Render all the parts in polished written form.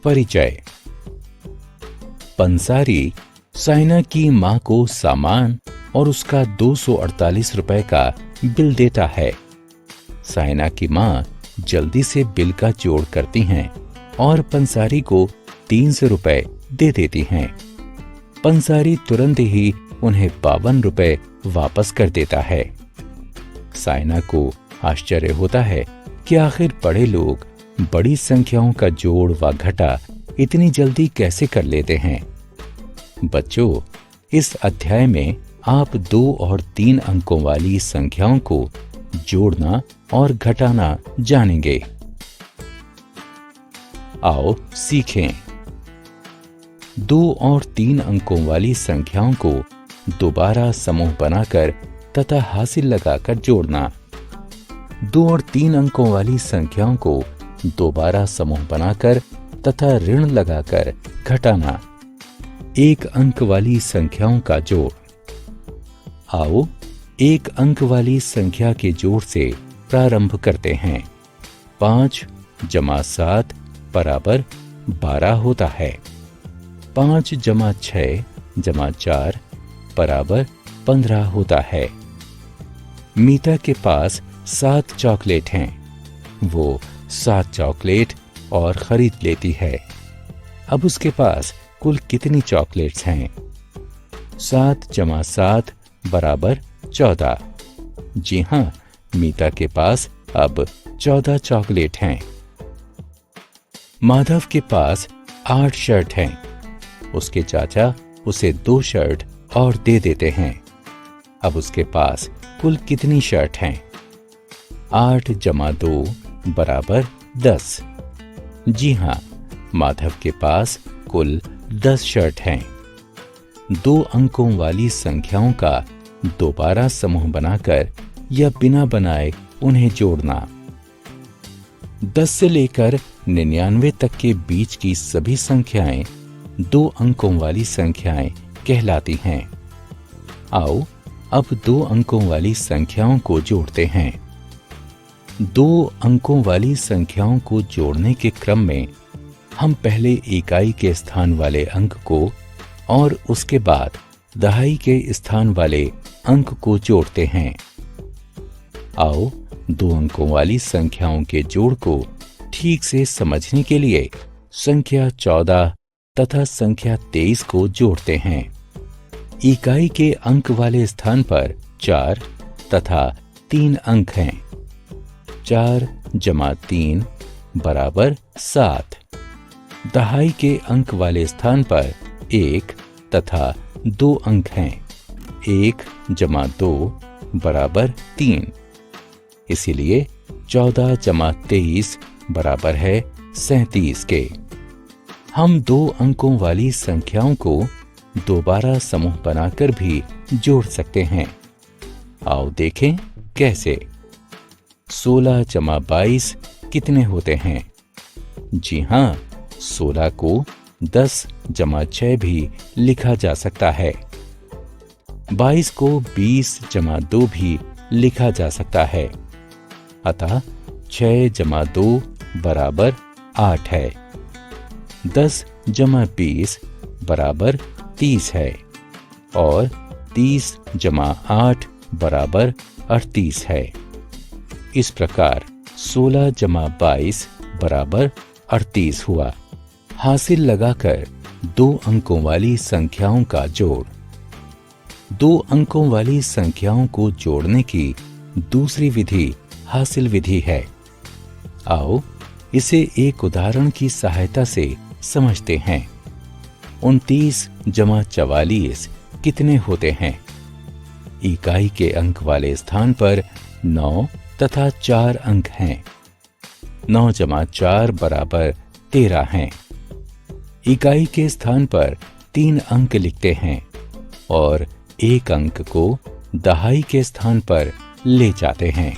परिचय। पंसारी साइना की मां को सामान और उसका 248 रुपए का बिल देता है। साइना की मां जल्दी से बिल का जोड़ करती हैं और पंसारी को 300 रुपए दे देती हैं। पंसारी तुरंत ही उन्हें 52 रुपए वापस कर देता है। साइना को आश्चर्य होता है कि आखिर बड़े लोग बड़ी संख्याओं का जोड़ व घटा इतनी जल्दी कैसे कर लेते हैं। बच्चों, इस अध्याय में आप 2 और 3 अंकों वाली संख्याओं को जोड़ना और घटाना जानेंगे। आओ सीखें। 2 और 3 अंकों वाली संख्याओं को दोबारा समूह बनाकर तथा हासिल लगाकर जोड़ना। 2 और 3 अंकों वाली संख्याओं को दोबारा समूह बनाकर तथा ऋण लगाकर घटाना। 1 अंक वाली संख्याओं का जोड़। आओ 1 अंक वाली संख्या के जोड़ से प्रारंभ करते हैं। 5 + 7 = 12 होता है। 5 + 6 + 4 = 15 होता है। मीता के पास 7 चॉकलेट हैं। वो 7 चॉकलेट और खरीद लेती है। अब उसके पास कुल कितनी चॉकलेट्स हैं? 7 + 7 = 14। जी हाँ, मीता के पास अब 14 चॉकलेट हैं। माधव के पास 8 शर्ट हैं। उसके चाचा उसे 2 शर्ट और दे देते हैं। अब उसके पास कुल कितनी शर्ट हैं? 8 + 2 = 10। जी हाँ, माधव के पास कुल 10 शर्ट हैं। 2 अंकों वाली संख्याओं का दोबारा समूह बनाकर या बिना बनाए उन्हें जोड़ना। 10 से लेकर 99 तक के बीच की सभी संख्याएं 2 अंकों वाली संख्याएं कहलाती हैं। आओ अब 2 अंकों वाली संख्याओं को जोड़ते हैं। 2 अंकों वाली संख्याओं को जोड़ने के क्रम में हम पहले इकाई के स्थान वाले अंक को और उसके बाद दहाई के स्थान वाले अंक को जोड़ते हैं। आओ 2 अंकों वाली संख्याओं के जोड़ को ठीक से समझने के लिए संख्या 14 तथा संख्या 23 को जोड़ते हैं। इकाई के अंक वाले स्थान पर 4 तथा 3 अंक हैं। 4 + 3 = 7। दहाई के अंक वाले स्थान पर 1 तथा 2 अंक हैं। 1 + 2 = 3। इसीलिए 14 + 23 बराबर है 37 के। हम 2 अंकों वाली संख्याओं को दोबारा समूह बनाकर भी जोड़ सकते हैं। आओ देखें कैसे। 16 + 22 कितने होते हैं? जी हाँ, 16 को 10 + 6 भी लिखा जा सकता है। 22 को 20 + 2 भी लिखा जा सकता है। अतः 6 + 2 = 8 है। 10 + 20 = 30 है और 30 + 8 = 38 है। इस प्रकार 16 + 22 = 38 हुआ। हासिल लगाकर 2 अंकों वाली संख्याओं का जोड़। 2 अंकों वाली संख्याओं को जोड़ने की दूसरी विधि हासिल विधि है। आओ इसे एक उदाहरण की सहायता से समझते हैं। 29 + 44 कितने होते हैं? इकाई के अंक वाले स्थान पर 9 तथा 4 अंक हैं। 9 + 4 = 13 हैं। इकाई के स्थान पर 3 अंक लिखते हैं और 1 अंक को दहाई के स्थान पर ले जाते हैं।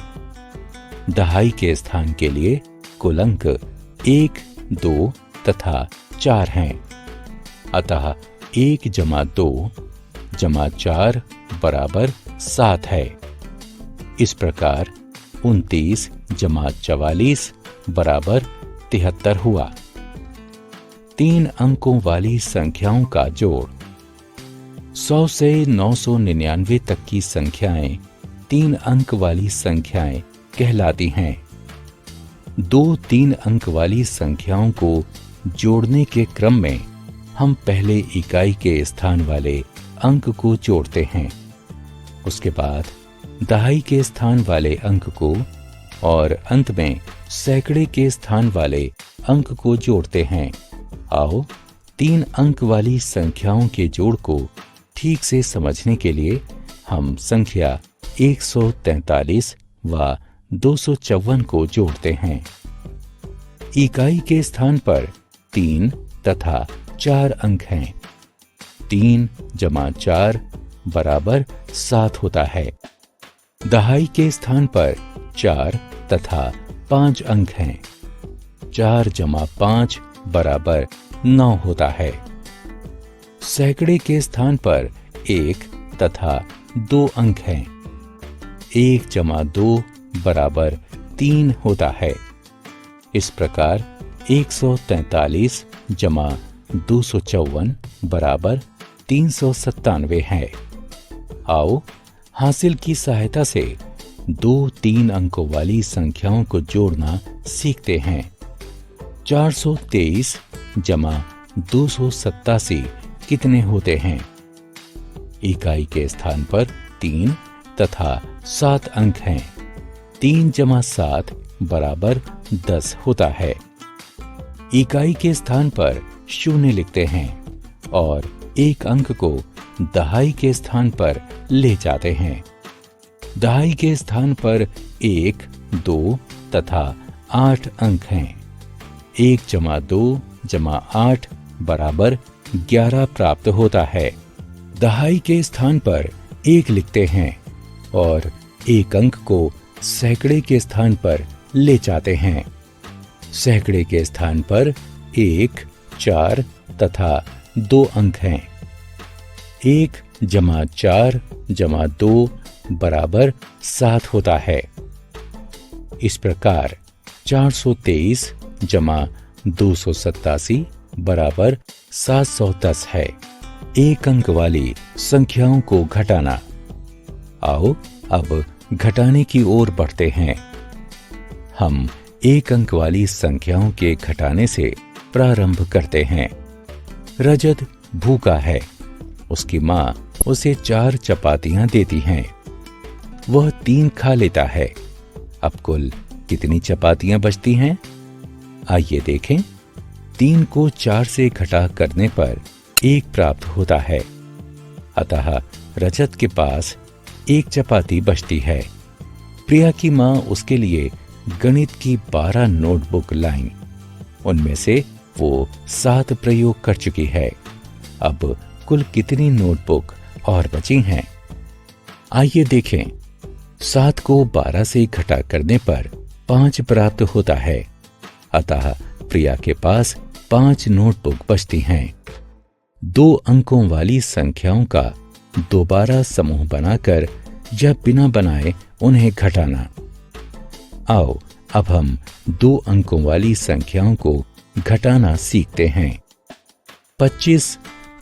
दहाई के स्थान के लिए कुल अंक 1, 2 तथा 4 हैं। अतः 1 + 2 + 4 = 7 है। इस प्रकार 29 + 44 = 73 हुआ। 3 अंकों वाली संख्याओं का जोड़। 100 से 999 तक की संख्याएं 3 अंक वाली संख्याएं कहलाती हैं। 2 3 अंक वाली संख्याओं को जोड़ने के क्रम में हम पहले इकाई के स्थान वाले अंक को जोड़ते हैं, उसके बाद दहाई के स्थान वाले अंक को और अंत में सैकड़े के स्थान वाले अंक को जोड़ते हैं। आओ 3 अंक वाली संख्याओं के जोड़ को ठीक से समझने के लिए हम संख्या 143 व 254 को जोड़ते हैं। इकाई के स्थान पर 3 तथा 4 अंक हैं। 3 जमा 4 बराबर 7 होता है। दहाई के स्थान पर 4 तथा 5 अंक हैं। 4 जमा 5 बराबर 9 होता है। सैकड़े के स्थान पर 1 तथा 2 अंक हैं। 1 जमा 2 बराबर 3 होता है। इस प्रकार 143 जमा 254 बराबर 397 है। आओ हासिल की सहायता से 2 3 अंकों वाली संख्याओं को जोड़ना सीखते हैं। 423 जमा 287 कितने होते हैं? इकाई के स्थान पर 3 तथा 7 अंक हैं। 3 जमा 7 बराबर 10 होता है। इकाई के स्थान पर 0 लिखते हैं और 1 अंक को दहाई के स्थान पर ले जाते हैं। दहाई के स्थान पर 1, 2 तथा 8 अंक हैं। 1 जमा 2 जमा 8 बराबर 11 प्राप्त होता है। दहाई के स्थान पर 1 लिखते हैं और 1 अंक को सैकड़े के स्थान पर ले जाते हैं। सैकड़े के स्थान पर 1, 4 तथा 2 अंक हैं। 1 जमा 4 जमा 2 बराबर 7 होता है। इस प्रकार 423 जमा 287 बराबर 710 है। 1 अंक वाली संख्याओं को घटाना। आओ अब घटाने की ओर बढ़ते हैं। हम 1 अंक वाली संख्याओं के घटाने से प्रारंभ करते हैं। रजत भूखा है। उसकी माँ उसे 4 चपातियां देती हैं। वह 3 खा लेता है। अब कुल कितनी चपातियां बचती हैं? आइए देखें। 3 को 4 से घटा करने पर 1 प्राप्त होता है। अतः रजत के पास 1 चपाती बचती है। प्रिया की माँ उसके लिए गणित की 12 नोटबुक लाई। उनमें से वो 7 प्रयोग कर चुकी है। अब कुल कितनी नोटबुक और बची हैं? आइए देखें। 7 को 12 से घटा करने पर 5 प्राप्त होता है। अतः प्रिया के पास 5 नोटबुक बचती हैं। 2 अंकों वाली संख्याओं का दोबारा समूह बनाकर या बिना बनाए उन्हें घटाना। आओ अब हम 2 अंकों वाली संख्याओं को घटाना सीखते हैं। 25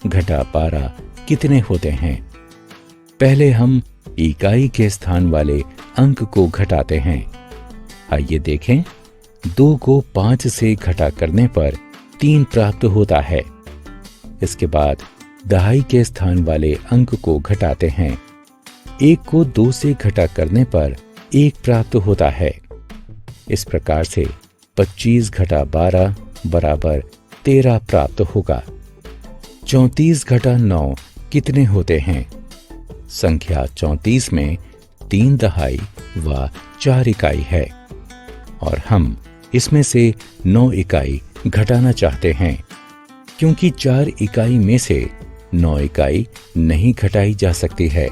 घटा 12 कितने होते हैं? पहले हम इकाई के स्थान वाले अंक को घटाते हैं। आइए देखें। 2 को 5 से घटा करने पर 3 प्राप्त होता है। इसके बाद दहाई के स्थान वाले अंक को घटाते हैं। 1 को 2 से घटा करने पर 1 प्राप्त होता है। इस प्रकार से 25 घटा 12 बराबर 13 प्राप्त होगा। 34 घटा 9 कितने होते हैं? संख्या 34 में 3 दहाई व 4 इकाई है और हम इसमें से 9 इकाई घटाना चाहते हैं। क्योंकि 4 इकाई में से 9 इकाई नहीं घटाई जा सकती है,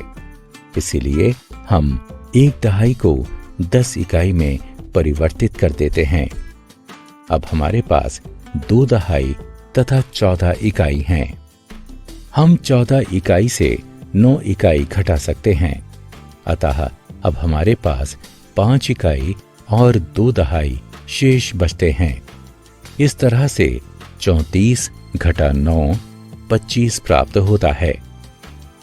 इसीलिए हम 1 दहाई को 10 इकाई में परिवर्तित कर देते हैं। अब हमारे पास 2 दहाई तथा 14 इकाई हैं। हम 14 इकाई से 9 इकाई घटा सकते हैं। अतः अब हमारे पास 5 इकाई और 2 दहाई शेष बचते हैं। इस तरह से 34 घटा 9 25 प्राप्त होता है।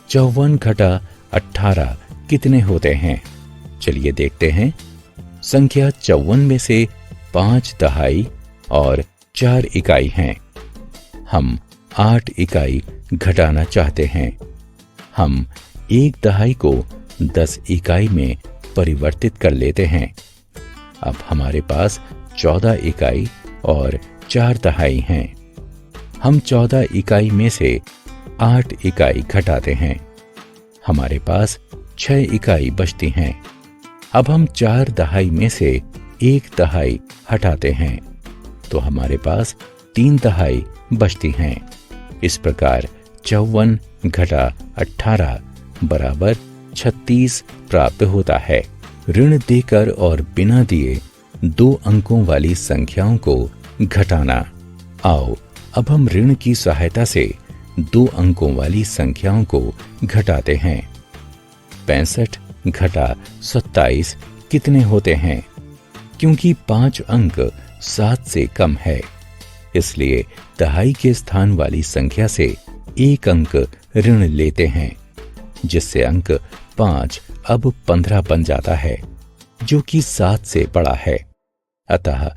54 घटा 18 कितने होते हैं? चलिए देखते हैं। संख्या 54 में से 5 दहाई और 4 इकाई हैं। हम 8 इकाई घटाना चाहते हैं। हम 1 दहाई को 10 इकाई में परिवर्तित कर लेते हैं। अब हमारे पास 14 इकाई और 4 दहाई हैं। हम 14 इकाई में से 8 इकाई घटाते हैं। हमारे पास 6 इकाई बचती हैं। अब हम 4 दहाई में से 1 दहाई हटाते हैं तो हमारे पास 3 दहाई बचती हैं। इस प्रकार 54 घटा 18 बराबर 36 प्राप्त होता है। ऋण देकर और बिना दिए 2 अंकों वाली संख्याओं को घटाना। आओ अब हम ऋण की सहायता से 2 अंकों वाली संख्याओं को घटाते हैं। 65 घटा 27 कितने होते हैं? क्योंकि 5 अंक 7 से कम है, इसलिए दहाई के स्थान वाली संख्या से 1 अंक ऋण लेते हैं, जिससे अंक 5 अब 15 बन जाता है, जो कि 7 से बड़ा है। अतः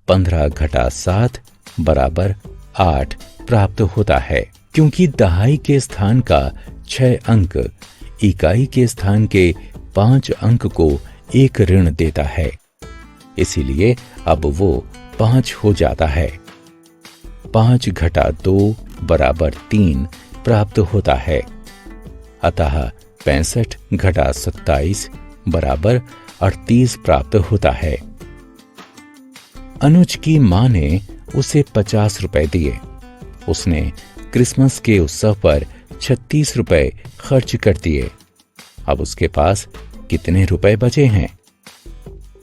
15 घटा 7 बराबर 8 प्राप्त होता है। क्योंकि दहाई के स्थान का 6 अंक इकाई के स्थान के 5 अंक को 1 ऋण देता है, इसीलिए अब वो 5 हो जाता है। 5 घटा 2 बराबर 3 प्राप्त होता है। अतः 65 घटा 27 बराबर 38 प्राप्त होता है। अनुज की मां ने उसे 50 रुपए दिए। उसने क्रिसमस के उत्सव पर 36 रुपए खर्च कर दिए। अब उसके पास कितने रुपए बचे हैं?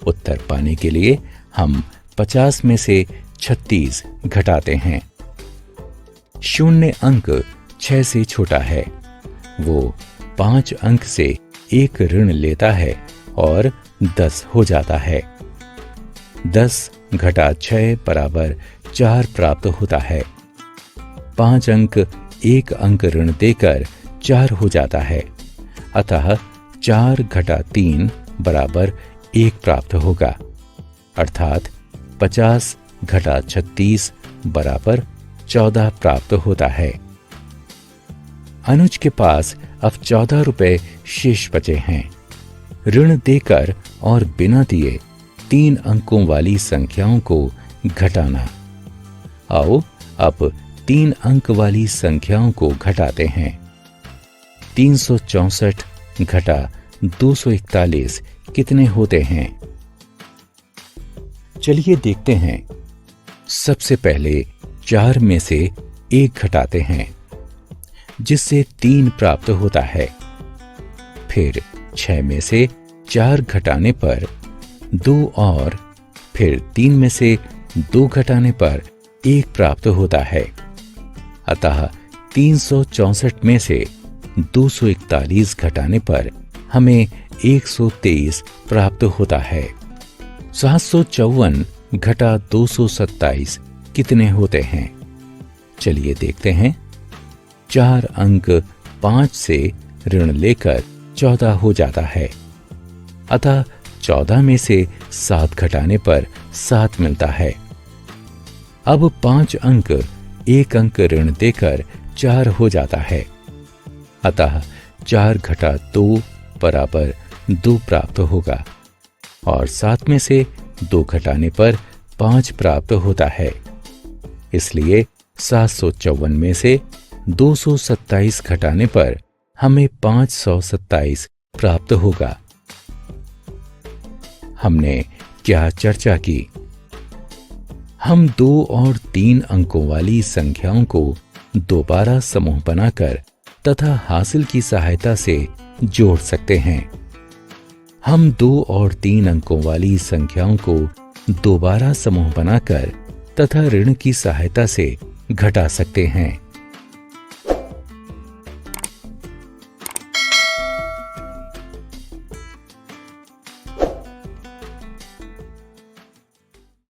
उत्तर पाने के लिए हम 50 में से 36 घटाते हैं। शून्य अंक 6 से छोटा है। वो 5 अंक से 1 ऋण लेता है और 10 हो जाता है। 10 घटा 6 बराबर 4 प्राप्त होता है। 5 अंक 1 अंक ऋण देकर 4 हो जाता है। अतः 4 घटा 3 बराबर 1 प्राप्त होगा, अर्थात 50 घटा 36 बराबर 14 प्राप्त होता है। अनुज के पास अब 14 रुपए शेष बचे हैं। ऋण देकर और बिना दिए 3 अंकों वाली संख्याओं को घटाना। आओ अब 3 अंक वाली संख्याओं को घटाते हैं। 364 घटा 241 कितने होते हैं? चलिए देखते हैं। सबसे पहले 4 में से 1 घटाते हैं, जिससे 3 प्राप्त होता है। फिर 6 में से 4 घटाने पर 2 और फिर 3 में से 2 घटाने पर 1 प्राप्त होता है। अतः 364 में से 241 घटाने पर हमें 123 प्राप्त होता है। 754 घटा 227 कितने होते हैं? चलिए देखते हैं। 4 अंक 5 से ऋण लेकर 14 हो जाता है। अतः 14 में से 7 घटाने पर 7 मिलता है। अब 5 अंक 1 अंक ऋण देकर 4 हो जाता है। अतः 4 घटा 2 बराबर 2 प्राप्त होगा और 7 में से 2 घटाने पर 5 प्राप्त होता है। इसलिए 754 में से 227 घटाने पर हमें 527 प्राप्त होगा। हमने क्या चर्चा की? हम 2 और 3 अंकों वाली संख्याओं को दोबारा समूह बनाकर तथा हासिल की सहायता से जोड़ सकते हैं। हम 2 और 3 अंकों वाली संख्याओं को दोबारा समूह बनाकर तथा ऋण की सहायता से घटा सकते हैं।